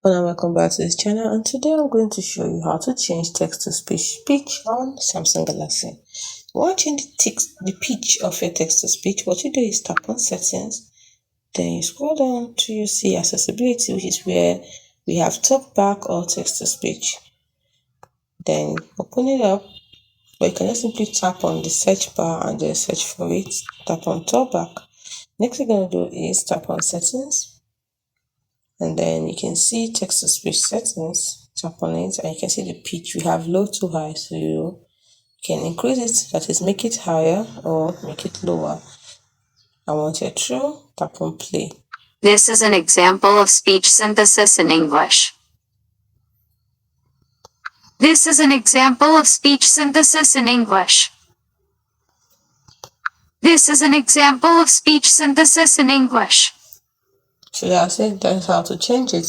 Hello, welcome back to this channel, and today I'm going to show you how to change text-to-speech on Samsung Galaxy. You want to change the pitch of your text-to-speech? What you do is tap on settings, then you scroll down to you see accessibility, which is where we have talkback or text-to-speech. Then open it up, or you can just simply tap on the search bar and then search for it. Tap on talkback. Next thing you're going to do is tap on settings. And then you can see text-to-speech settings. Tap on it and you can see the pitch. We have low to high, so you can increase it, that is make it higher or make it lower. I want it true, tap on play. This is an example of speech synthesis in English. This is an example of speech synthesis in English. This is an example of speech synthesis in English. So that's it, that's how to change it.